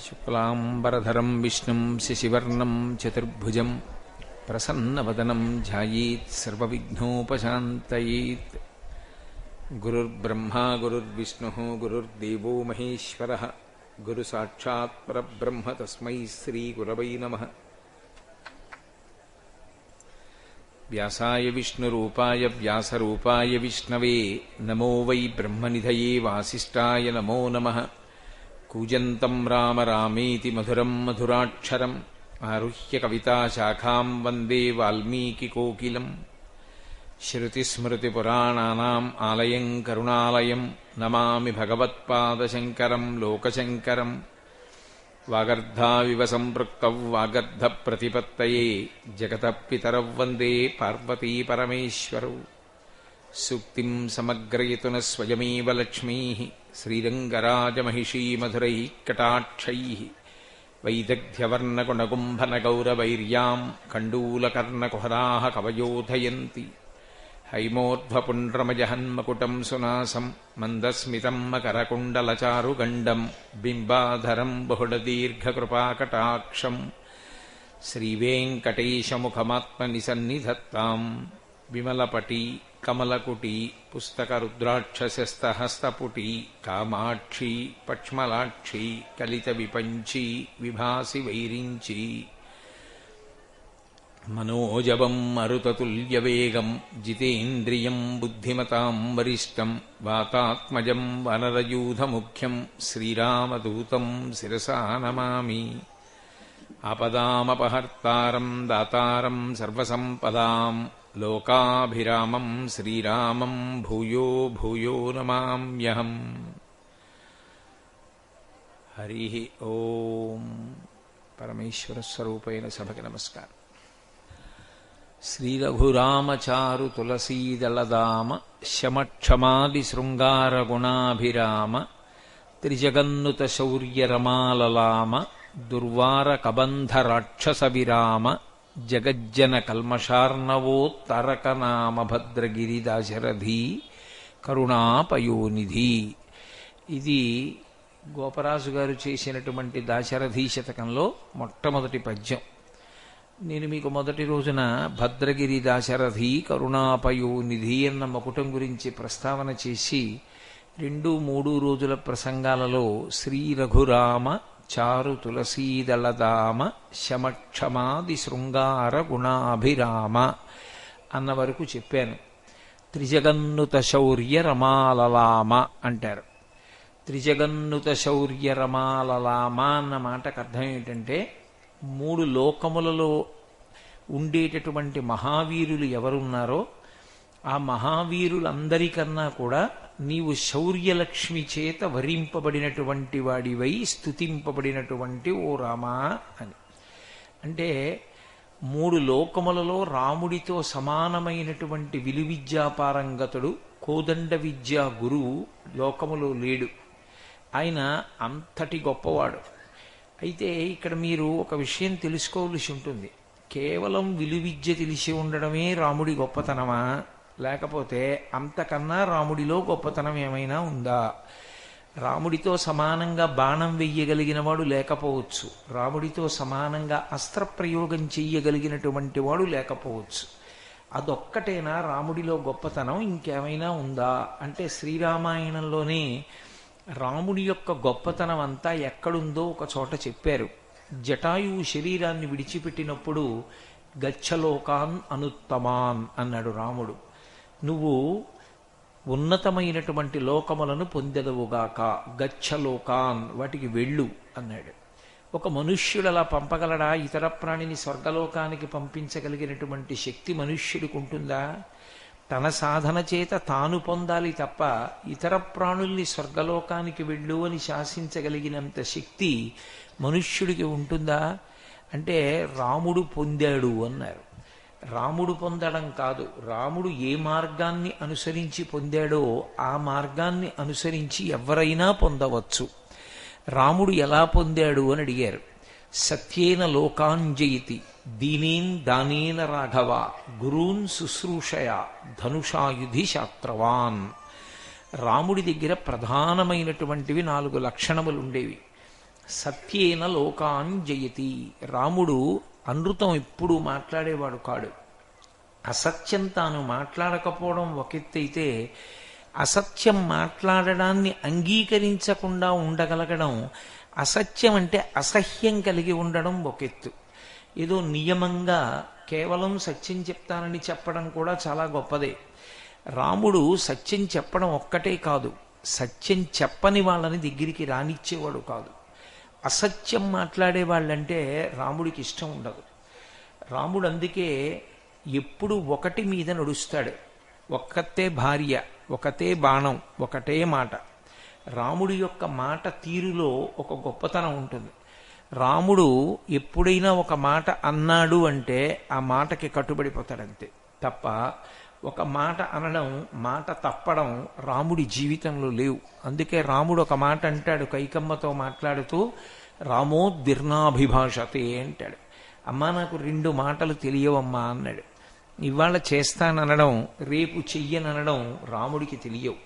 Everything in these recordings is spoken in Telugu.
శుక్లాంబరధరం విష్ణుం శశివర్ణం చతుర్భుజం ప్రసన్నవదనం ధ్యాయేత్ సర్వవిఘ్నోపశాంతయేత్. గురుర్బ్రహ్మా గురుర్విష్ణుః గురుర్దేవో మహేశ్వరః గురుసాక్షాత్ పరబ్రహ్మ తస్మై శ్రీగురవై నమః. వ్యాసాయ విష్ణురూపాయ వ్యాసరూపాయ విష్ణవే నమో వై బ్రహ్మనిధయే వాసిష్ఠాయ నమో నమః. కూజంతం రామ రామేతి మధురం మధురాక్షరం ఆరుహ్య కవితాశాఖాం వందే వాల్మీకికోకిలం. శృతిస్మృతిపురాణానాం ఆలయం కరుణాలయం నమామి భగవత్పాదశంకరం లోకశంకరం. వాగర్ధావివ సంపృక్తౌ వాగర్ధప్రతిపత్తయే జగతః పితరౌ వందే పార్వతీపరమేశ్వరౌ. సూక్తిం సమగ్రయతున స్వయమేవ లక్ష్మీః శ్రీరంగరాజమహిషీమధురైః కటాక్షైః. వైదగ్ధ్యవర్ణగుణగుంభనగౌరవైర్యాం కండూలకర్ణకుహరాः కవయోధయంతి. హైమోర్ధ్వపుండ్రమజహన్మకుటం సునాసం మందస్మితం మకరకుండలచారుగండం బింబాధరం బహుళదీర్ఘకృపాకటాక్షం. శ్రీవేంకటేశముఖమాత్మనిసన్నిధత్తాం విమలపటి కమలకుటి పుస్తకరుద్రాక్షసస్తహస్తపుటి కామాక్షి పక్ష్మలాక్షి కలిత విపంచి విభాసి వైరించి. మనోజవం మరుతతుల్యవేగం జితేంద్రియం బుద్ధిమతాం వరిష్టం వాతాత్మజం వనరయూధముఖ్యం శ్రీరామదూతం శిరసా నమామి. ఆపదామపహర్తారం దాతారం సర్వసంపదాం లోకాభిరామం శ్రీరామం భూయో భూయో నమామ్యహం. హరి ఓం. పరమేశ్వర స్వరూపైన సభకి నమస్కారం. శ్రీరఘురామచారు తులసీదళదామ శమక్షమాది శృంగారగుణాభిరామ త్రిజగన్నుత శౌర్యరమాలలామ దుర్వార కబంధ రాక్షస విరామ జగజ్జన కల్మషార్ణవోత్తరకనామ భద్రగిరి దాశరథి కరుణాపయోనిధి. ఇది గోపరాజు గారు చేసినటువంటి దాశరథి శతకంలో మొట్టమొదటి పద్యం. నేను మీకు మొదటి రోజున భద్రగిరి దాశరథి కరుణాపయోనిధి అన్న మకుటం గురించి ప్రస్తావన చేసి 2-3 రోజుల ప్రసంగాలలో శ్రీ రఘురామ చారు తులసీదళదామ శమక్షమాది శృంగార గుణాభిరామ అన్న వరకు చెప్పాను. త్రిజగన్నుత శౌర్య రమాలలామ అంటారు. త్రిజగన్నుత శౌర్య రమాలలామ అన్న మాటకు అర్థం ఏంటంటే 3 లోకములలో ఉండేటటువంటి మహావీరులు ఎవరున్నారో ఆ మహావీరులందరికన్నా కూడా నీవు శౌర్యలక్ష్మి చేత వరింపబడినటువంటి వాడివై స్తుతింపబడినటువంటి ఓ రామా అని. అంటే 3 లోకములలో రాముడితో సమానమైనటువంటి విలువిద్యాపారంగతుడు కోదండ విద్యా గురువు లోకములో లేడు. ఆయన అంతటి గొప్పవాడు. అయితే ఇక్కడ మీరు ఒక విషయం తెలుసుకోవలసి ఉంటుంది. కేవలం విలువిద్య తెలిసి ఉండడమే రాముడి గొప్పతనమా, లేకపోతే అంతకన్నా రాముడిలో గొప్పతనం ఏమైనా ఉందా? రాముడితో సమానంగా బాణం వెయ్యగలిగిన వాడు లేకపోవచ్చు, రాముడితో సమానంగా అస్త్రప్రయోగం చెయ్యగలిగినటువంటి వాడు లేకపోవచ్చు. అదొక్కటేనా రాముడిలో గొప్పతనం? ఇంకేమైనా ఉందా అంటే శ్రీరామాయణంలోనే రాముడి యొక్క గొప్పతనం అంతా ఎక్కడుందో ఒక చోట చెప్పారు. జటాయువు శరీరాన్ని విడిచిపెట్టినప్పుడు గచ్చలోకాన్ అనుత్తమాన్ అన్నాడు రాముడు. నువ్వు ఉన్నతమైనటువంటి లోకములను పొందెదవుగాక, గచ్చలోకాన్ వాటికి వెళ్ళు అన్నాడు. ఒక మనుష్యుడు అలా పంపగలడా? ఇతర ప్రాణిని స్వర్గలోకానికి పంపించగలిగినటువంటి శక్తి మనుష్యుడికి ఉంటుందా? తన సాధన చేత తాను పొందాలి తప్ప ఇతర ప్రాణుల్ని స్వర్గలోకానికి వెళ్ళు అని శాసించగలిగినంత శక్తి మనుష్యుడికి ఉంటుందా? అంటే రాముడు పొందాడు అన్నారు. రాముడు పొందడం కాదు, రాముడు ఏ మార్గాన్ని అనుసరించి పొందాడో ఆ మార్గాన్ని అనుసరించి ఎవరైనా పొందవచ్చు. రాముడు ఎలా పొందాడు అని అడిగారు. సత్యేన లోకాంజయితి దీనేన్ దానేన రాఘవ గురూన్ శుశ్రూషయ ధనుషాయుధి శాస్త్రవాన్. రాముడి దగ్గర ప్రధానమైనటువంటివి 4 లక్షణములు ఉండేవి. సత్యేన లోకాన్ జయతి. రాముడు అనృతం ఎప్పుడూ మాట్లాడేవాడు కాడు. అసత్యం తాను మాట్లాడకపోవడం ఒక ఎత్తైతే, అసత్యం మాట్లాడడాన్ని అంగీకరించకుండా ఉండగలగడం, అసత్యం అంటే అసహ్యం కలిగి ఉండడం ఒక ఎత్తు. ఏదో నియమంగా కేవలం సత్యం చెప్తానని చెప్పడం కూడా చాలా గొప్పదే. రాముడు సత్యం చెప్పడం ఒక్కటే కాదు, సత్యం చెప్పని వాళ్ళని దగ్గరికి రానిచ్చేవాడు కాదు. అసత్యం మాట్లాడే వాళ్ళంటే రాముడికి ఇష్టం ఉండదు. రాముడు అందుకే ఎప్పుడు ఒకటి మీద నడుస్తాడు. ఒక్కతే భార్య, ఒకతే బాణం, ఒకటే మాట. రాముడి యొక్క మాట తీరులో ఒక గొప్పతనం ఉంటుంది. రాముడు ఎప్పుడైనా ఒక మాట అన్నాడు అంటే ఆ మాటకి కట్టుబడిపోతాడంతే తప్ప, ఒక మాట అనడం, మాట తప్పడం రాముడి జీవితంలో లేవు. అందుకే రాముడు ఒక మాట అంటాడు కైకమ్మతో మాట్లాడుతూ, రామోద్విర్నాభిభాషతే అంటాడు. అమ్మా నాకు 2 మాటలు తెలియవమ్మా అన్నాడు. ఇవాళ చేస్తాననడం, రేపు చెయ్యననడం రాముడికి తెలియవు.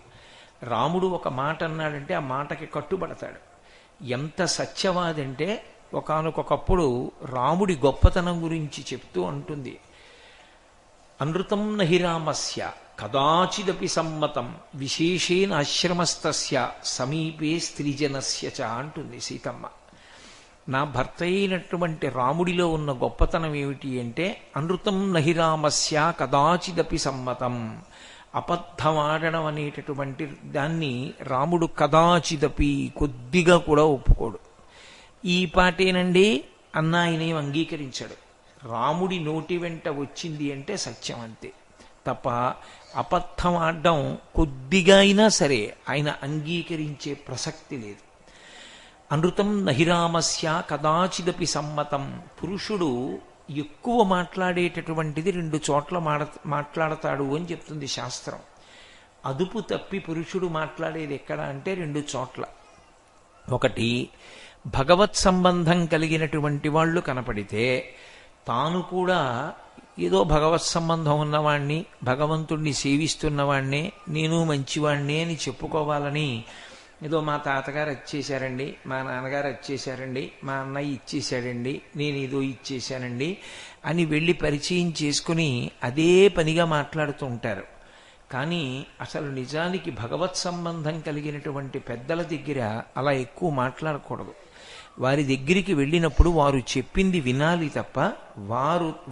రాముడు ఒక మాట అన్నాడంటే ఆ మాటకి కట్టుబడతాడు. ఎంత సత్యవాదంటే ఒకానొకప్పుడు రాముడి గొప్పతనం గురించి చెప్తూ అంటుంది, అనృతం నహి రామస్య కదాచిదపి సమ్మతం విశేషేణ ఆశ్రమస్తస్య సమీపే స్త్రీజనస్య చ అంటుంది సీతమ్మ. నా భర్త అయినటువంటి రాముడిలో ఉన్న గొప్పతనం ఏమిటి అంటే, అనృతం నహి రామస్య కదాచిదపి సమ్మతం. అబద్ధమాడడం అనేటటువంటి దాన్ని రాముడు కదాచిదపి, కొద్దిగా కూడా ఒప్పుకోడు. ఈ పాటేనండి అన్న ఆయనేం అంగీకరించాడు. రాముడి నోటి వెంట వచ్చింది అంటే సత్యం అంతే తప్ప, అబద్ధం ఆడడం కొద్దిగా అయినా సరే ఆయన అంగీకరించే ప్రసక్తి లేదు. అనృతం నహిరామస్య కదాచిదపి సమ్మతం. పురుషుడు ఎక్కువ మాట్లాడేటటువంటిది 2 చోట్ల మాట్లాడతాడు అని చెప్తుంది శాస్త్రం. అదుపు తప్పి పురుషుడు మాట్లాడేది ఎక్కడ అంటే 2 చోట్ల. ఒకటి, భగవత్ సంబంధం కలిగినటువంటి వాళ్ళు కనపడితే తాను కూడా ఏదో భగవత్ సంబంధం ఉన్నవాణ్ణి, భగవంతుణ్ణి సేవిస్తున్నవాణ్ణి, నేను మంచివాణ్ణి అని చెప్పుకోవాలని, ఏదో మా తాతగారు వచ్చేసారండి, మా నాన్నగారు వచ్చేసారండి, మా అన్నయ్య ఇచ్చేశాడండి, నేను ఏదో ఇచ్చేశానండి అని వెళ్ళి పరిచయం చేసుకుని అదే పనిగా మాట్లాడుతూ ఉంటారు. కానీ అసలు నిజానికి భగవత్ సంబంధం కలిగినటువంటి పెద్దల దగ్గర అలా ఎక్కువ మాట్లాడకూడదు. వారి దగ్గరికి వెళ్ళినప్పుడు వారు చెప్పింది వినాలి తప్ప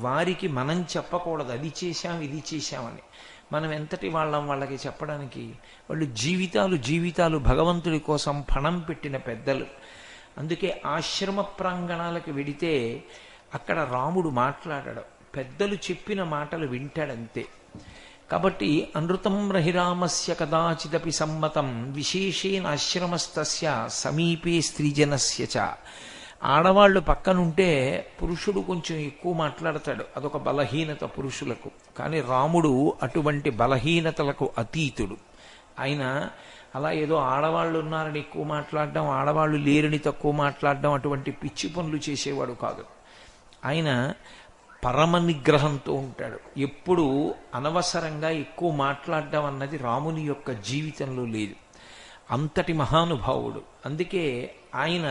వారికి మనం చెప్పకూడదు, అది చేశాం ఇది చేశామని. మనం ఎంతటి వాళ్ళం వాళ్ళకి చెప్పడానికి? వాళ్ళు జీవితాలు భగవంతుడి కోసం పణం పెట్టిన పెద్దలు. అందుకే ఆశ్రమ ప్రాంగణాలకు వెడితే అక్కడ రాముడు మాట్లాడడం, పెద్దలు చెప్పిన మాటలు వింటాడంతే. కాబట్టి అనృతం రహిరామస్య కదాచిదపి సమ్మతం విశేషేణ ఆశ్రమస్తస్య సమీపే స్త్రీజనస్య చ. ఆడవాళ్లు పక్కనుంటే పురుషుడు కొంచెం ఎక్కువ మాట్లాడతాడు, అదొక బలహీనత పురుషులకు. కానీ రాముడు అటువంటి బలహీనతలకు అతీతుడు. ఆయన అలా ఏదో ఆడవాళ్ళు ఉన్నారని ఎక్కువ మాట్లాడడం, ఆడవాళ్ళు లేరని తక్కువ మాట్లాడడం, అటువంటి పిచ్చి పనులు చేసేవాడు కాదు. ఆయన పరమ నిగ్రహంతో ఉంటాడు. ఎప్పుడు అనవసరంగా ఎక్కువ మాట్లాడడం అన్నది రాముని యొక్క జీవితంలో లేదు. అంతటి మహానుభావుడు. అందుకే ఆయన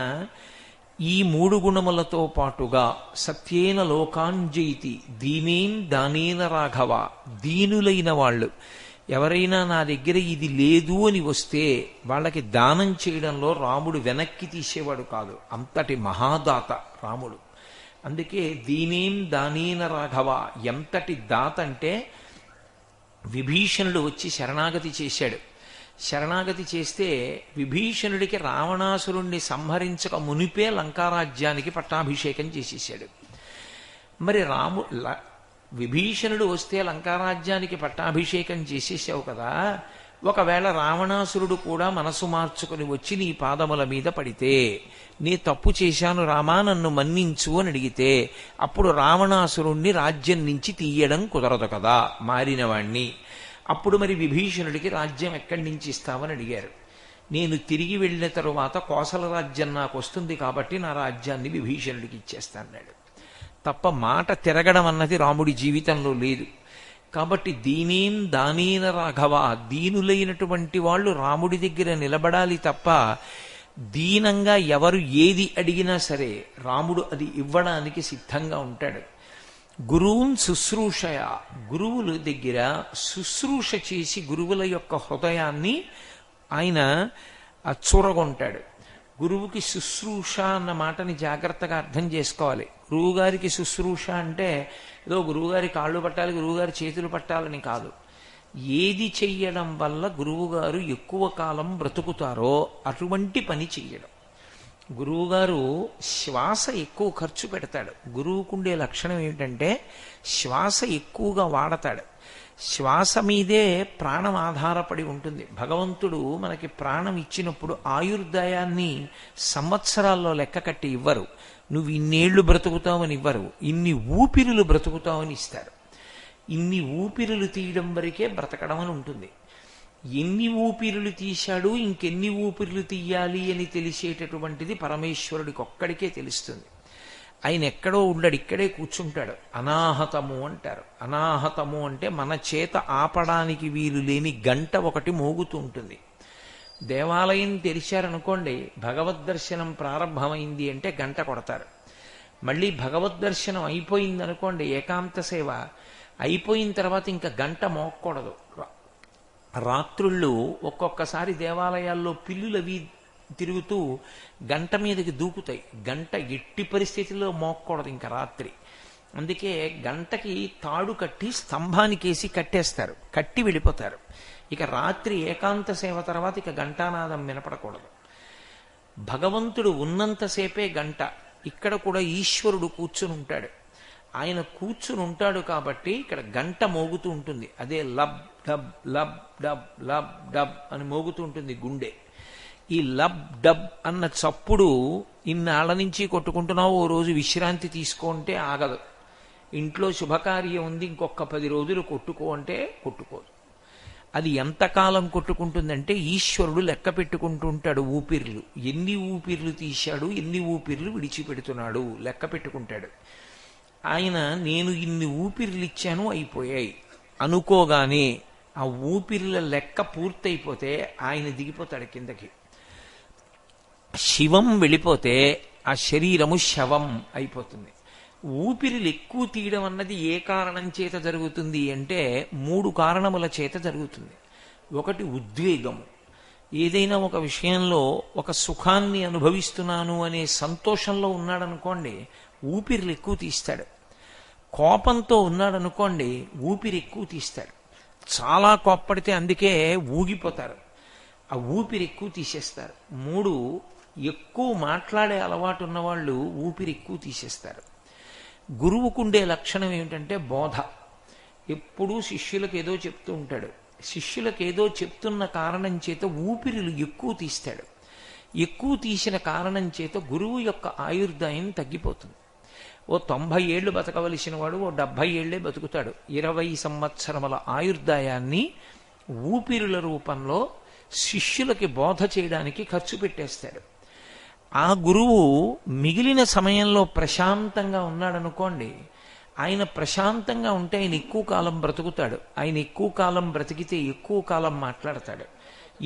ఈ 3 గుణములతో పాటుగా సత్యేన లోకాంజయితి దీనేన్ దానేన రాఘవ. దీనులైన వాళ్ళు ఎవరైనా నా దగ్గర ఇది లేదు అని వస్తే వాళ్ళకి దానం చేయడంలో రాముడు వెనక్కి తీసేవాడు కాదు. అంతటి మహాదాత రాముడు. అందుకే దీనేం దానేన రాఘవ. ఎంతటి దాత అంటే, విభీషణుడు వచ్చి శరణాగతి చేశాడు. శరణాగతి చేస్తే విభీషణుడికి రావణాసురుణ్ణి సంహరించక మునిపే లంకారాజ్యానికి పట్టాభిషేకం చేసేసాడు. మరి విభీషణుడు వస్తే లంకారాజ్యానికి పట్టాభిషేకం చేసేసావు కదా, ఒకవేళ రావణాసురుడు కూడా మనసు మార్చుకుని వచ్చి నీ పాదముల మీద పడితే, నీ తప్పు చేశాను రామా నన్ను మన్నించు అని అడిగితే, అప్పుడు రావణాసురుణ్ణి రాజ్యం నుంచి తీయడం కుదరదు కదా మారినవాణ్ణి. అప్పుడు మరి విభీషణుడికి రాజ్యం ఎక్కడి నుంచి ఇస్తామని అడిగారు. నేను తిరిగి వెళ్ళిన తరువాత కోసల రాజ్యం నాకు వస్తుంది కాబట్టి నా రాజ్యాన్ని విభీషణుడికి ఇచ్చేస్తాన్నాడు తప్ప మాట తిరగడం అన్నది రాముడి జీవితంలో లేదు. కాబట్టి దీనేం దానేన రాఘవ. దీనులైనటువంటి వాళ్ళు రాముడి దగ్గర నిలబడాలి తప్ప దీనంగా ఎవరు ఏది అడిగినా సరే రాముడు అది ఇవ్వడానికి సిద్ధంగా ఉంటాడు. గురువున్ శుశ్రూషయ, గురువుల దగ్గర శుశ్రూష చేసి గురువుల యొక్క హృదయాన్ని ఆయన చూరగొంటాడు. గురువుకి శుశ్రూష అన్న మాటని జాగ్రత్తగా అర్థం చేసుకోవాలి. గురువుగారికి శుశ్రూష అంటే ఏదో గురువుగారి కాళ్ళు పట్టాలి, గురువుగారి చేతులు పట్టాలని కాదు. ఏది చెయ్యడం వల్ల గురువుగారు ఎక్కువ కాలం బ్రతుకుతారో అటువంటి పని చెయ్యడం. గురువుగారు శ్వాస ఎక్కువ ఖర్చు పెడతాడు. గురువుకుండే లక్షణం ఏమిటంటే శ్వాస ఎక్కువగా వాడతాడు. శ్వాస మీదే ప్రాణం ఆధారపడి ఉంటుంది. భగవంతుడు మనకి ప్రాణం ఇచ్చినప్పుడు ఆయుర్దాయాన్ని సంవత్సరాల్లో లెక్క కట్టి ఇవ్వరు. నువ్వు ఇన్నేళ్లు బ్రతుకుతావని ఇవ్వరు, ఇన్ని ఊపిరులు బ్రతుకుతావని ఇస్తారు. ఇన్ని ఊపిరులు తీయడం వరకే బ్రతకడం అని ఉంటుంది. ఎన్ని ఊపిరులు తీశాడు, ఇంకెన్ని ఊపిరులు తీయాలి అని తెలిసేటటువంటిది పరమేశ్వరుడికి ఒక్కడికే తెలుస్తుంది. ఆయన ఎక్కడో ఉండడు, ఇక్కడే కూర్చుంటాడు. అనాహతము అంటారు. అనాహతము అంటే మన చేత ఆపడానికి వీలు లేని గంట ఒకటి మోగుతూ ఉంటుంది. దేవాలయం తెరిచారనుకోండి, భగవద్ దర్శనం ప్రారంభమైంది అంటే గంట కొడతారు. మళ్ళీ భగవద్ దర్శనం అయిపోయిందనుకోండి, ఏకాంత సేవ అయిపోయిన తర్వాత ఇంకా గంట మోగకూడదు. రాత్రుళ్ళు ఒక్కొక్కసారి దేవాలయాల్లో పిల్లులు అవి తిరుగుతూ గంట మీదకి దూకుతాయి. గంట ఎట్టి పరిస్థితుల్లో మోగకూడదు ఇంకా రాత్రి. అందుకే గంటకి తాడు కట్టి స్తంభానికేసి కట్టేస్తారు, కట్టి వెళ్ళిపోతారు. ఇక రాత్రి ఏకాంత సేవ తర్వాత ఇక ఘంటానాదం వినపడకూడదు. భగవంతుడు ఉన్నంతసేపే గంట. ఇక్కడ కూడా ఈశ్వరుడు కూర్చుని ఉంటాడు. ఆయన కూర్చుని ఉంటాడు కాబట్టి ఇక్కడ గంట మోగుతూ ఉంటుంది. అదే lub dub lub dub lub dub అని మోగుతూ ఉంటుంది గుండె. ఈ లబ్ డబ్ అన్న చప్పుడు ఇన్నాళ్ల నుంచి కొట్టుకుంటున్నావు, ఓ రోజు విశ్రాంతి తీసుకుంటే ఆగదు. ఇంట్లో శుభకార్యం ఉంది, ఇంకొక 10 రోజులు కొట్టుకో అంటే కొట్టుకోదు. అది ఎంతకాలం కొట్టుకుంటుందంటే ఈశ్వరుడు లెక్క పెట్టుకుంటూ ఉంటాడు ఊపిర్లు. ఎన్ని ఊపిర్లు తీశాడు, ఎన్ని ఊపిర్లు విడిచిపెడుతున్నాడు లెక్క పెట్టుకుంటాడు. ఆయన నేను ఇన్ని ఊపిర్లు ఇచ్చాను అయిపోయాయి అనుకోగానే ఆ ఊపిర్ల లెక్క పూర్తయిపోతే ఆయన దిగిపోతాడు కిందకి. శివం వెళ్ళిపోతే ఆ శరీరము శవం అయిపోతుంది. ఊపిరిలు ఎక్కువ తీయడం అన్నది ఏ కారణం చేత జరుగుతుంది అంటే 3 కారణముల చేత జరుగుతుంది. ఒకటి ఉద్వేగము. ఏదైనా ఒక విషయంలో ఒక సుఖాన్ని అనుభవిస్తున్నాను అనే సంతోషంలో ఉన్నాడనుకోండి, ఊపిరిలు ఎక్కువ తీస్తాడు. కోపంతో ఉన్నాడనుకోండి, ఊపిరి ఎక్కువ తీస్తాడు. చాలా కోప్పడితే అందుకే ఊగిపోతారు, ఆ ఊపిరి ఎక్కువ తీసేస్తారు. 3, ఎక్కువ మాట్లాడే అలవాటు ఉన్నవాళ్ళు ఊపిరి ఎక్కువ తీసేస్తారు. గురువుకుండే లక్షణం ఏమిటంటే బోధ. ఎప్పుడూ శిష్యులకు ఏదో చెప్తూ ఉంటాడు. శిష్యులకు ఏదో చెప్తున్న కారణం చేత ఊపిరిలు ఎక్కువ తీస్తాడు. ఎక్కువ తీసిన కారణం చేత గురువు యొక్క ఆయుర్దాయం తగ్గిపోతుంది. ఓ 90 ఏళ్ళు బతకవలసిన వాడు ఓ 70 ఏళ్లే బతుకుతాడు. 20 సంవత్సరముల ఆయుర్దాయాన్ని ఊపిరుల రూపంలో శిష్యులకి బోధ చేయడానికి ఖర్చు పెట్టేస్తాడు. ఆ గురువు మిగిలిన సమయంలో ప్రశాంతంగా ఉన్నాడనుకోండి, ఆయన ప్రశాంతంగా ఉంటే ఆయన ఎక్కువ కాలం బ్రతుకుతాడు. ఆయన ఎక్కువ కాలం బ్రతికితే ఎక్కువ కాలం మాట్లాడతాడు.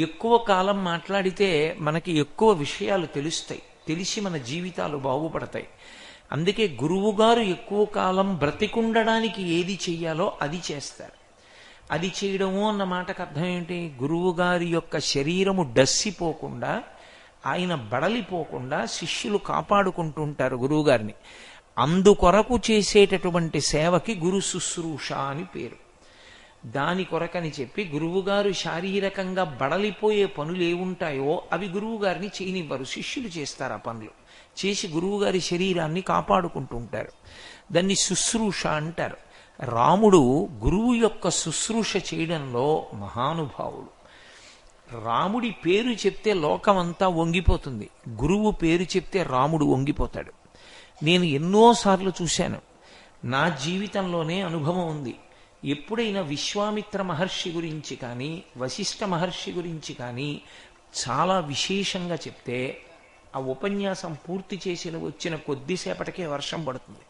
ఎక్కువ కాలం మాట్లాడితే మనకి ఎక్కువ విషయాలు తెలుస్తాయి, తెలిసి మన జీవితాలు బాగుపడతాయి. అందుకే గురువుగారు ఎక్కువ కాలం బ్రతికుండడానికి ఏది చెయ్యాలో అది చేస్తారు. అది చేయడము అన్న మాటకు అర్థం ఏంటి? గురువుగారి యొక్క శరీరము డస్సిపోకుండా, ఆయన బడలిపోకుండా శిష్యులు కాపాడుకుంటూ ఉంటారు గురువుగారిని. అందుకొరకు చేసేటటువంటి సేవకి గురు శుశ్రూష అని పేరు. దాని కొరకని చెప్పి గురువుగారు శారీరకంగా బడలిపోయే పనులు ఏముంటాయో అవి గురువుగారిని చేయనివ్వరు, శిష్యులు చేస్తారు. ఆ పనులు చేసి గురువుగారి శరీరాన్ని కాపాడుకుంటూ ఉంటారు. దాన్ని శుశ్రూష అంటారు. రాముడు గురువు యొక్క శుశ్రూష చేయడంలో మహానుభావుడు. రాముడి పేరు చెప్తే లోకమంతా వంగిపోతుంది, గురువు పేరు చెప్తే రాముడు వంగిపోతాడు. నేను ఎన్నోసార్లు చూశాను, నా జీవితంలోనే అనుభవం ఉంది. ఎప్పుడైనా విశ్వామిత్ర మహర్షి గురించి కానీ వశిష్ఠ మహర్షి గురించి కానీ చాలా విశేషంగా చెప్తే ఆ ఉపన్యాసం పూర్తి చేసి వచ్చిన కొద్దిసేపటికే వర్షం పడుతుంది.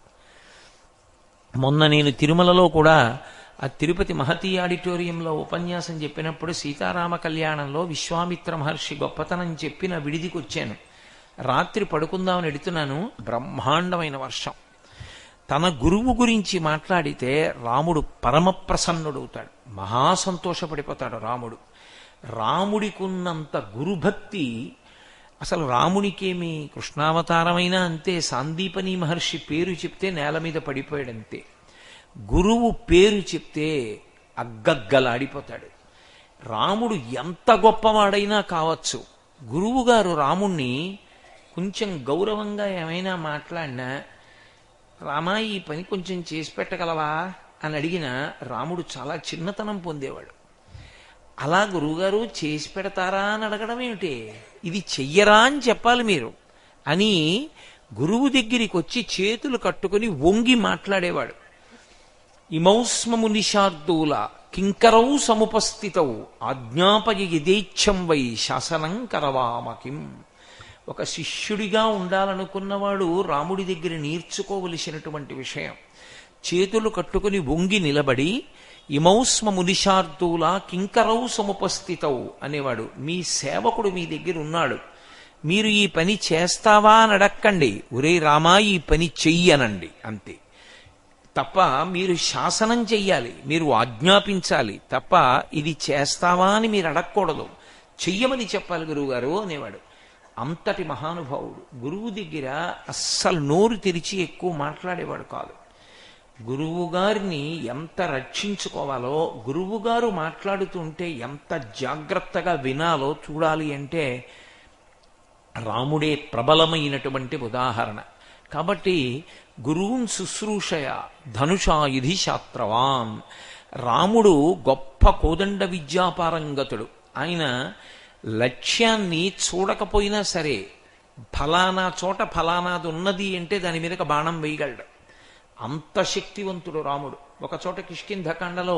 మొన్న నేను తిరుమలలో కూడా ఆ తిరుపతి మహతీ ఆడిటోరియంలో ఉపన్యాసం చెప్పినప్పుడు సీతారామ కళ్యాణంలో విశ్వామిత్ర మహర్షి గొప్పతనం చెప్పి నా విడిదికి వచ్చాను. రాత్రి పడుకుందామని ఎడుతున్నాను, బ్రహ్మాండమైన వర్షం. తన గురువు గురించి మాట్లాడితే రాముడు పరమ ప్రసన్నుడవుతాడు, మహాసంతోషపడిపోతాడు రాముడు. రాముడికున్నంత గురుభక్తి అసలు రామునికేమి కృష్ణావతారమైనా అంతే. సాందీపని మహర్షి పేరు చెప్తే నేల మీద పడిపోయాడంతే. గురువు పేరు చెప్తే అగ్గగ్గలాడిపోతాడు. రాముడు ఎంత గొప్పవాడైనా కావచ్చు, గురువుగారు రాముణ్ణి కొంచెం గౌరవంగా ఏమైనా మాట్లాడినా, రామా ఈ పని కొంచెం చేసి పెట్టగలవా అని అడిగినా రాముడు చాలా చిన్నతనం పొందేవాడు. అలా గురువుగారు చేసి పెడతారా అని అడగడం ఏమిటి, ఇది చెయ్యరా అని చెప్పాలి మీరు అని గురువు దగ్గరికి వచ్చి చేతులు కట్టుకుని వంగి మాట్లాడేవాడు. ఇమౌస్మము నిషార్దూల కింకరౌ సముపస్థితౌ ఆజ్ఞాపయ యథేచ్ఛం వై శాసనం కరవామకిం. ఒక శిష్యుడిగా ఉండాలనుకున్నవాడు రాముడి దగ్గర నేర్చుకోవలసినటువంటి విషయం, చేతులు కట్టుకుని వంగి నిలబడి ఇమౌస్మ మునిషార్దూల కింకరౌ సముపస్థితౌ అనేవాడు. మీ సేవకుడు మీ దగ్గర ఉన్నాడు, మీరు ఈ పని చేస్తావా అని అడక్కండి, ఒరే రామా ఈ పని చెయ్యనండి అంతే. తప్ప మీరు శాసనం చెయ్యాలి, మీరు ఆజ్ఞాపించాలి తప్ప ఇది చేస్తావా అని మీరు అడగకూడదు, చెయ్యమని చెప్పాలి గురువుగారు అనేవాడు. అంతటి మహానుభావుడు. గురువు దగ్గర అస్సలు నోరు తెరిచి ఎక్కువ మాట్లాడేవాడు కాదు. గురువుగారిని ఎంత రక్షించుకోవాలో, గురువుగారు మాట్లాడుతుంటే ఎంత జాగ్రత్తగా వినాలో చూడాలి అంటే రాముడే ప్రబలమైనటువంటి ఉదాహరణ. కాబట్టి గురువున్ శుశ్రూషయ ధనుషాయుధి శాస్త్రవాన్. రాముడు గొప్ప కోదండ విద్యాపారంగతుడు. ఆయన లక్ష్యాన్ని చూడకపోయినా సరే ఫలానా చోట ఫలానాది ఉన్నది అంటే దాని మీదకి బాణం వేయగలడు, అంత శక్తివంతుడు రాముడు. ఒక చోట కిష్కింధకాండలో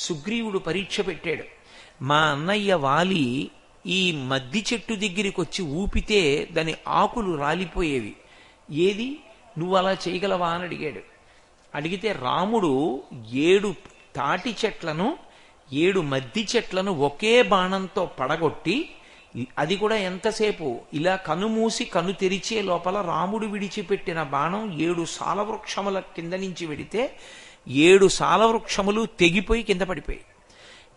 సుగ్రీవుడు పరీక్ష పెట్టాడు. మా అన్నయ్య వాలి ఈ మద్ది చెట్టు దగ్గరికి వచ్చి ఊపితే దాని ఆకులు రాలిపోయేవి, ఏది నువ్వు అలా చేయగలవా అని అడిగాడు. అడిగితే రాముడు 7 తాటి చెట్లను 7 మద్ది చెట్లను ఒకే బాణంతో పడగొట్టి, అది కూడా ఎంతసేపు ఇలా కనుమూసి కను తెరిచే లోపల రాముడు విడిచిపెట్టిన బాణం 7 సాలవృక్షముల కింద నుంచి వెడితే 7 సాలవృక్షములు తెగిపోయి కింద పడిపోయి.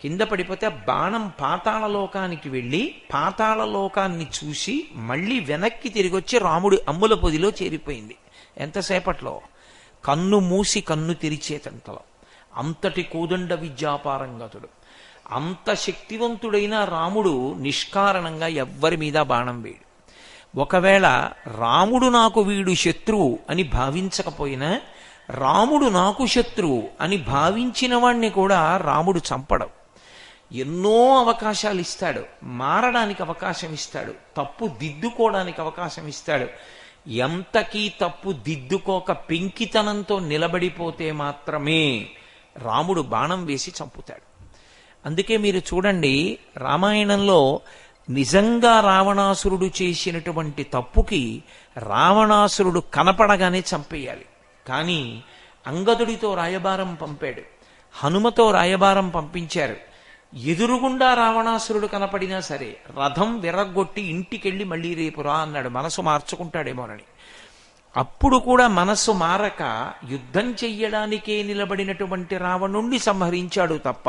కింద పడిపోతే బాణం పాతాళలోకానికి వెళ్ళి పాతాళలోకాన్ని చూసి మళ్ళీ వెనక్కి తిరిగొచ్చి రాముడి అమ్ముల పొదిలో చేరిపోయింది. ఎంతసేపట్లో? కన్ను మూసి కన్ను తెరిచేతంతలో. అంతటి కోదండ విద్యాపారంగతుడు. అంత శక్తివంతుడైన రాముడు నిష్కారణంగా ఎవ్వరి మీద బాణం వేయడు. ఒకవేళ రాముడు నాకు వీడు శత్రువు అని భావించకపోయినా రాముడు నాకు శత్రువు అని భావించిన వాణ్ణి కూడా రాముడు చంపడం. ఎన్నో అవకాశాలు ఇస్తాడు, మారడానికి అవకాశం ఇస్తాడు, తప్పు దిద్దుకోవడానికి అవకాశం ఇస్తాడు. ఎంతకీ తప్పు దిద్దుకోక పెంకితనంతో నిలబడిపోతే మాత్రమే రాముడు బాణం వేసి చంపుతాడు. అందుకే మీరు చూడండి, రామాయణంలో నిజంగా రావణాసురుడు చేసినటువంటి తప్పుకి రావణాసురుడు కనపడగానే చంపేయాలి. కానీ అంగదుడితో రాయబారం పంపాడు, హనుమతో రాయబారం పంపించారు. ఎదురుగుండా రావణాసురుడు కనపడినా సరే రథం విరగ్గొట్టి ఇంటికెళ్ళి మళ్ళీ రేపు రా అన్నాడు, మనసు మార్చుకుంటాడేమోనని. అప్పుడు కూడా మనస్సు మారక యుద్ధం చెయ్యడానికే నిలబడినటువంటి రావణుణ్ణి సంహరించాడు తప్ప,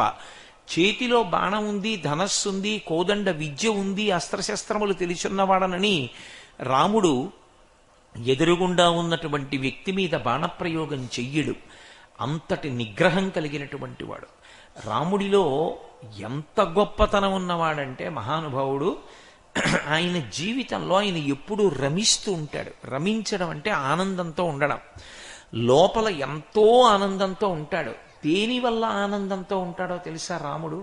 చేతిలో బాణం ఉంది, ధనస్సుంది, కోదండ విద్య ఉంది, అస్త్రశస్త్రములు తెలిసున్నవాడనని రాముడు ఎదురుగుండా ఉన్నటువంటి వ్యక్తి మీద బాణప్రయోగం చెయ్యడు. అంతటి నిగ్రహం కలిగినటువంటి వాడు. రాముడిలో ఎంత గొప్పతనం ఉన్నవాడంటే మహానుభావుడు, ఆయన జీవితంలో ఆయన ఎప్పుడూ రమిస్తూ ఉంటాడు. రమించడం అంటే ఆనందంతో ఉండడం. లోపల ఎంతో ఆనందంతో ఉంటాడు. దేనివల్ల ఆనందంతో ఉంటాడో తెలుసా రాముడు?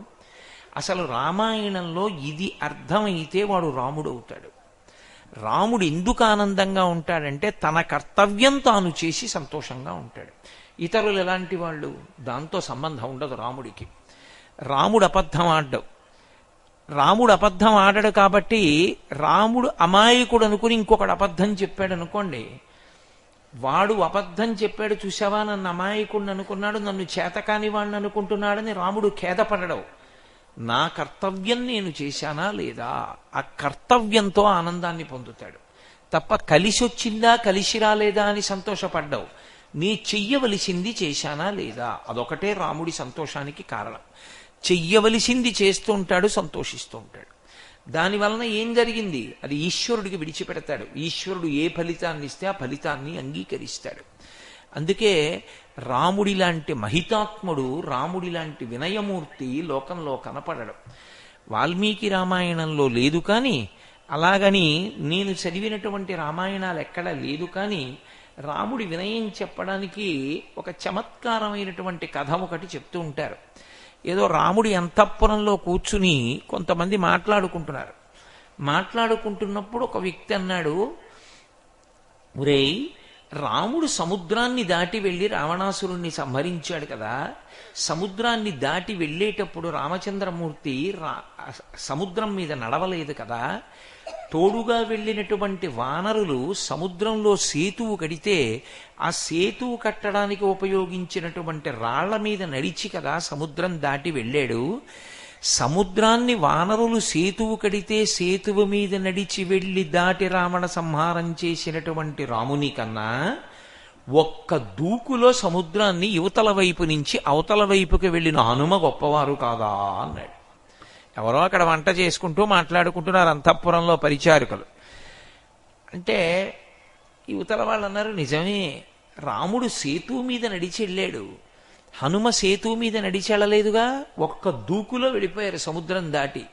అసలు రామాయణంలో ఇది అర్థమైతే వాడు రాముడు అవుతాడు. రాముడు ఎందుకు ఆనందంగా ఉంటాడంటే తన కర్తవ్యం తాను చేసి సంతోషంగా ఉంటాడు. ఇతరులు ఎలాంటి వాళ్ళు, దాంతో సంబంధం ఉండదు రాముడికి. రాముడు అబద్ధం ఆడ్డు. రాముడు అబద్ధం ఆడడు కాబట్టి రాముడు అమాయకుడు అనుకుని ఇంకొకడు అబద్ధం చెప్పాడు అనుకోండి, వాడు అబద్ధం చెప్పాడు చూసావా, నన్ను అమాయకుడిని అనుకున్నాడు, నన్ను చేతకాని వాడిని అనుకుంటున్నాడని రాముడు ఖేదపడడు. నా కర్తవ్యం నేను చేశానా లేదా, ఆ కర్తవ్యంతో ఆనందాన్ని పొందుతాడు తప్ప కలిసొచ్చిందా కలిసి రాలేదా అని సంతోషపడ్డావు. నీ చెయ్యవలసింది చేశానా లేదా, అదొకటే రాముడి సంతోషానికి కారణం. చెయ్యవలసింది చేస్తూ ఉంటాడు, సంతోషిస్తూ ఉంటాడు. దానివలన ఏం జరిగింది, అది ఈశ్వరుడికి విడిచిపెడతాడు. ఈశ్వరుడు ఏ ఫలితాన్ని ఇస్తే ఆ ఫలితాన్ని అంగీకరిస్తాడు. అందుకే రాముడి లాంటి మహితాత్ముడు, రాముడి లాంటి వినయమూర్తి లోకంలో కనపడడు. వాల్మీకి రామాయణంలో లేదు కానీ, అలాగని నేను చదివినటువంటి రామాయణాలు ఎక్కడా లేదు కానీ, రాముడి వినయం చెప్పడానికి ఒక చమత్కారమైనటువంటి కథ ఒకటి చెప్తూ ఉంటారు. ఏదో రాముడి అంతఃపురంలో కూర్చుని కొంతమంది మాట్లాడుకుంటున్నప్పుడు ఒక వ్యక్తి అన్నాడు, ఒరేయ్, రాముడు సముద్రాన్ని దాటి వెళ్ళి రావణాసురుణ్ణి సంహరించాడు కదా, సముద్రాన్ని దాటి వెళ్ళేటప్పుడు రామచంద్రమూర్తి సముద్రం మీద నడవలేదు కదా, తోడుగా వెళ్ళినటువంటి వానరులు సముద్రంలో సేతువు కడితే ఆ సేతువు కట్టడానికి ఉపయోగించినటువంటి రాళ్ల మీద నడిచి కదా సముద్రం దాటి వెళ్ళాడు. సముద్రాన్ని వానరులు సేతువు కడితే సేతువు మీద నడిచి వెళ్ళి దాటి రావణ సంహారం చేసినటువంటి రాముని కన్నా ఒక్క దూకులో సముద్రాన్ని యువతల వైపు నుంచి అవతల వైపుకి వెళ్ళిన హనుమ గొప్పవారు కాదా అన్నాడు. ఎవరో అక్కడ వంట చేసుకుంటూ మాట్లాడుకుంటున్నారు అంతఃపురంలో పరిచారికలు. అంటే యువతల వాళ్ళు అన్నారు, నిజమే, రాముడు సేతువు మీద నడిచి వెళ్ళాడు, హనుమ సేతువు మీద నడిచి వెళ్ళలేదుగా, ఒక్క దూకులో వెళ్ళిపోయారు సముద్రం దాటి.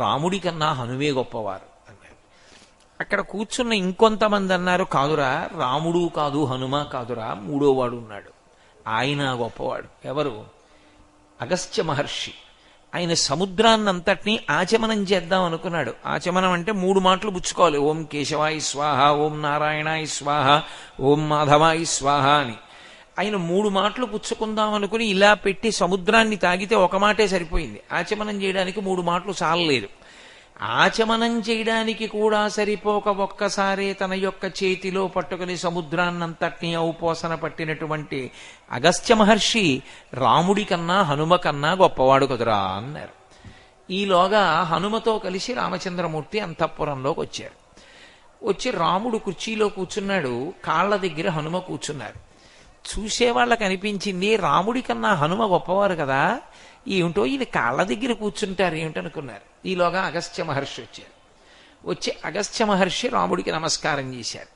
రాముడి కన్నా హనుమే గొప్పవారు అన్నారు. అక్కడ కూర్చున్న ఇంకొంతమంది అన్నారు, కాదురా, రాముడు కాదు హనుమ కాదురా, మూడోవాడు ఉన్నాడు, ఆయన గొప్పవాడు. ఎవరు? అగస్త్య మహర్షి. ఆయన సముద్రాన్నంతటినీ ఆచమనం చేద్దాం అనుకున్నాడు. ఆచమనం అంటే 3 మాటలు పుచ్చుకోవాలి, ఓం కేశవాయ స్వాహ, ఓం నారాయణాయ స్వాహ, ఓం మాధవాయ స్వాహ అని. ఆయన 3 మాటలు పుచ్చుకుందాం అనుకుని ఇలా పెట్టి సముద్రాన్ని తాగితే ఒక మాటే సరిపోయింది. ఆచమనం చేయడానికి 3 మాటలు చాలలేదు. ఆచమనం చేయడానికి కూడా సరిపోక ఒక్కసారే తన యొక్క చేతిలో పట్టుకుని సముద్రాన్నంతటినీ ఔపోసన పట్టినటువంటి అగస్త్య మహర్షి రాముడి కన్నా హనుమ కన్నా గొప్పవాడు కదురా అన్నారు. ఈలోగా హనుమతో కలిసి రామచంద్రమూర్తి అంతఃపురంలోకి వచ్చారు. వచ్చి రాముడు కుర్చీలో కూర్చున్నాడు, కాళ్ల దగ్గర హనుమ కూర్చున్నారు. చూసేవాళ్ళకి అనిపించింది, రాముడి కన్నా హనుమ గొప్పవారు కదా, ఏమిటో ఇది కాళ్ళ దగ్గర కూర్చుంటారు ఏమిటనుకున్నారు. ఈలోగా అగస్త్య మహర్షి వచ్చారు. వచ్చి అగస్త్య మహర్షి రాముడికి నమస్కారం చేశారు.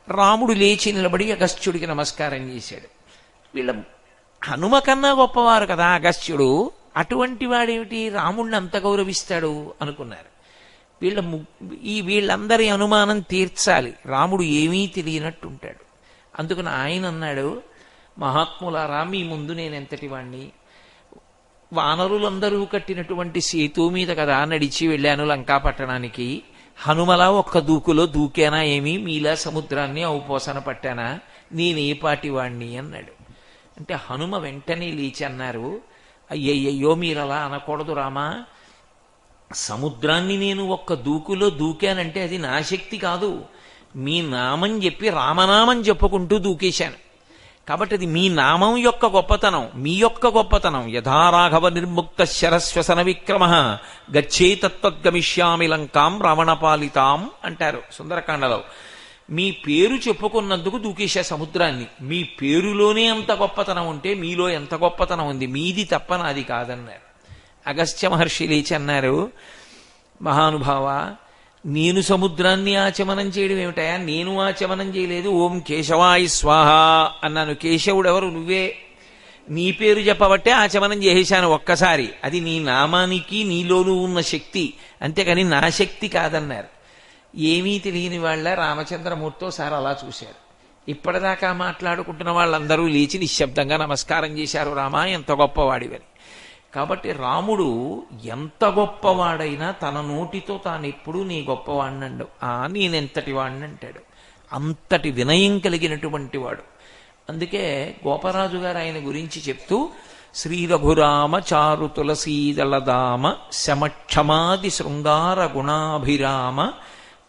రాముడు లేచి నిలబడి అగస్త్యుడికి నమస్కారం చేశాడు. వీళ్ళ హనుమ కన్నా గొప్పవారు కదా అగస్త్యుడు, అటువంటి వాడేమిటి రాముడిని అంత గౌరవిస్తాడు అనుకున్నారు. వీళ్ళందరి అనుమానం తీర్చాలి, రాముడు ఏమీ తెలియనట్టుంటాడు. అందుకని ఆయన అన్నాడు, మహాత్ములారా, మీ ముందు నేనెంతటి వాణ్ణి, వానరులందరూ కట్టినటువంటి సేతు మీద కదా నడిచి వెళ్ళాను లంకా పట్టణానికి, హనుమలా ఒక్క దూకులో దూకేనా ఏమి, మీలా సముద్రాన్ని ఔపోసన పట్టానా, నేనే పాటివాణ్ణి అన్నాడు. అంటే హనుమ వెంటనే లేచి అన్నారు, అయ్యయ్యో మీరలా అనకూడదు రామా, సముద్రాన్ని నేను ఒక్క దూకులో దూకానంటే అది నా శక్తి కాదు, మీ నామం చెప్పి రామనామం చెప్పుకుంటూ దూకేశాను. కాబట్టి అది మీ నామం యొక్క గొప్పతనం, మీ యొక్క గొప్పతనం. యథారాఘవ నిర్ముక్త శరస్వసన విక్రమ గచ్చే తత్వద్గమిష్యామి లంకాం రావణపాలితాం అంటారు సుందరకాండలో. మీ పేరు చెప్పుకున్నందుకు దూకేశా సముద్రాన్ని. మీ పేరులోనే అంత గొప్పతనం ఉంటే మీలో ఎంత గొప్పతనం ఉంది, మీది తప్ప నాది కాదన్నారు. అగస్త్య మహర్షి లేచి అన్నారు, మహానుభావ, నేను సముద్రాన్ని ఆచమనం చేయడం ఏమిటయా, నేను ఆచమనం చేయలేదు, ఓం కేశవాయ స్వాహ అన్నాను. కేశవుడు ఎవరు? నువ్వే. నీ పేరు చెప్పబట్టే ఆచమనం చేసేశాను ఒక్కసారి, అది నీ నామానికి నీలోనూ ఉన్న శక్తి, అంతేకాని నా శక్తి కాదన్నారు. ఏమీ తెలియని వాళ్ళ రామచంద్రమూర్తితో సార్ అలా చూశారు. ఇప్పటిదాకా మాట్లాడుకుంటున్న వాళ్ళందరూ లేచి నిశ్శబ్దంగా నమస్కారం చేశారు, రామా ఎంత గొప్పవాడివని. కాబట్టి రాముడు ఎంత గొప్పవాడైనా తన నోటితో తాను ఎప్పుడూ నీ గొప్పవాడినండు, నేనెంతటి వాడిని అంటాడు. అంతటి వినయం కలిగినటువంటి వాడు. అందుకే గోపరాజు గారు ఆయన గురించి చెప్తూ, శ్రీ రఘురామ చారు తులసీదళదామ శమక్షమాది శృంగార గుణాభిరామ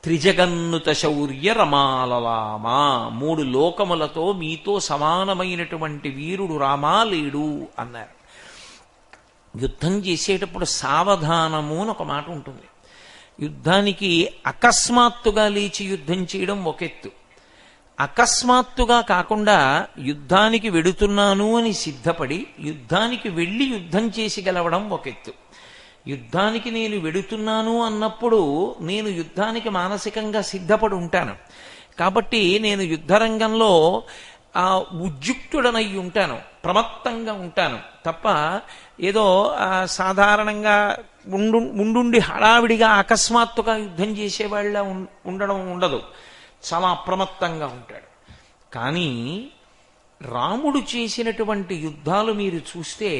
త్రిజగన్నుత శౌర్య రమాలలామా, 3 లోకములతో మీతో సమానమైనటువంటి వీరుడు రామా లేడు అన్నారు. యుద్ధం చేసేటప్పుడు సావధానము అని ఒక మాట ఉంటుంది. యుద్ధానికి అకస్మాత్తుగా లేచి యుద్ధం చేయడం ఒక ఎత్తు, అకస్మాత్తుగా కాకుండా యుద్ధానికి వెడుతున్నాను అని సిద్ధపడి యుద్ధానికి వెళ్ళి యుద్ధం చేసి గెలవడం ఒక ఎత్తు. యుద్ధానికి నేను వెడుతున్నాను అన్నప్పుడు నేను యుద్ధానికి మానసికంగా సిద్ధపడి ఉంటాను. కాబట్టి నేను యుద్ధరంగంలో ఉద్యుక్తుడనై ఉంటాను, ప్రమత్తంగా ఉంటాను తప్ప ఏదో సాధారణంగా ఉండుండి హడావిడిగా అకస్మాత్తుగా యుద్ధం చేసేవాళ్ళ ఉండడం ఉండదు. చాలా అప్రమత్తంగా ఉంటాడు. కానీ రాముడు చేసినటువంటి యుద్ధాలు మీరు చూస్తే,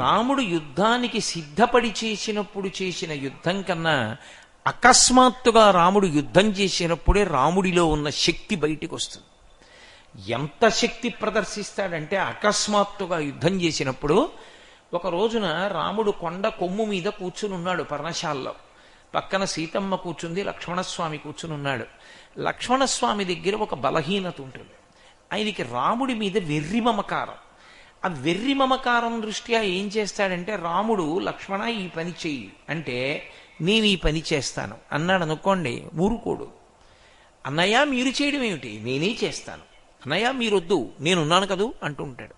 రాముడు యుద్ధానికి సిద్ధపడి చేసినప్పుడు చేసిన యుద్ధం కన్నా అకస్మాత్తుగా రాముడు యుద్ధం చేసినప్పుడే రాముడిలో ఉన్న శక్తి బయటికి వస్తుంది. ఎంత శక్తి ప్రదర్శిస్తాడంటే అకస్మాత్తుగా యుద్ధం చేసినప్పుడు, ఒక రోజున రాముడు కొండ కొమ్ము మీద కూర్చుని ఉన్నాడు పర్ణశాలలో. పక్కన సీతమ్మ కూర్చుంది, లక్ష్మణస్వామి కూర్చుని ఉన్నాడు. లక్ష్మణస్వామి దగ్గర ఒక బలహీనత ఉంటుంది. ఆయనకి రాముడి మీద వెర్రి మమకారం. ఆ వెర్రి మమకారం దృష్ట్యా ఏం చేస్తాడంటే, రాముడు లక్ష్మణ ఈ పని చెయ్యి అంటే నేను ఈ పని చేస్తాను అన్నాడు అనుకోండి, ఊరుకోడు. అన్నయ్య మీరు చేయడం ఏమిటి, నేనే చేస్తాను, అన్నయ్య మీరొద్దు నేనున్నాను కదూ అంటూ ఉంటాడు.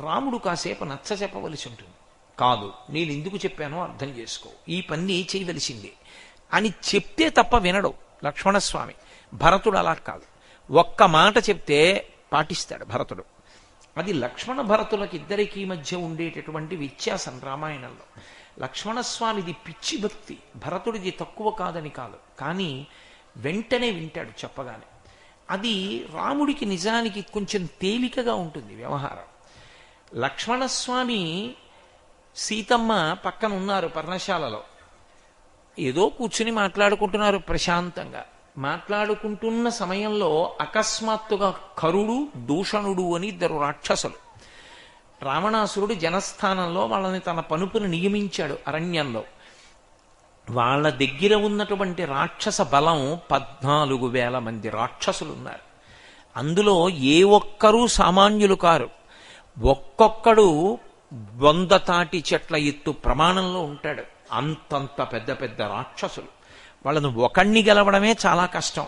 రాముడు కాసేపు నచ్చ చెప్పవలసి ఉంటుంది. కాదు, నేను ఎందుకు చెప్పానో అర్థం చేసుకో, ఈ పని చేయవలసిందే అని చెప్తే తప్ప వినడు లక్ష్మణస్వామి. భరతుడు అలా కాదు, ఒక్క మాట చెప్తే పాటిస్తాడు భరతుడు. అది లక్ష్మణ భరతులకి ఇద్దరికీ మధ్య ఉండేటటువంటి వ్యత్యాసం రామాయణంలో. లక్ష్మణస్వామిది పిచ్చి భక్తి, భరతుడిది తక్కువ కాదని కాదు, కానీ వెంటనే వింటాడు చెప్పగానే. అది రాముడికి నిజానికి కొంచెం తేలికగా ఉంటుంది వ్యవహారం. లక్ష్మణస్వామి సీతమ్మ పక్కన ఉన్నారు పర్ణశాలలో, ఏదో కూర్చుని మాట్లాడుకుంటున్నారు ప్రశాంతంగా. మాట్లాడుకుంటున్న సమయంలో అకస్మాత్తుగా కరుడు దూషణుడు అని 2 రాక్షసులు, రావణాసురుడు జనస్థానంలో వాళ్ళని తన పనుపుని నియమించాడు అరణ్యంలో. వాళ్ళ దగ్గర ఉన్నటువంటి రాక్షస బలం 14,000 మంది రాక్షసులు ఉన్నారు. అందులో ఏ ఒక్కరూ సామాన్యులు కారు. ఒక్కొక్కడు 100 తాటి చెట్ల ఎత్తు ప్రమాణంలో ఉంటాడు. అంతంత పెద్ద పెద్ద రాక్షసులు. వాళ్ళను ఒకణ్ణి గెలవడమే చాలా కష్టం.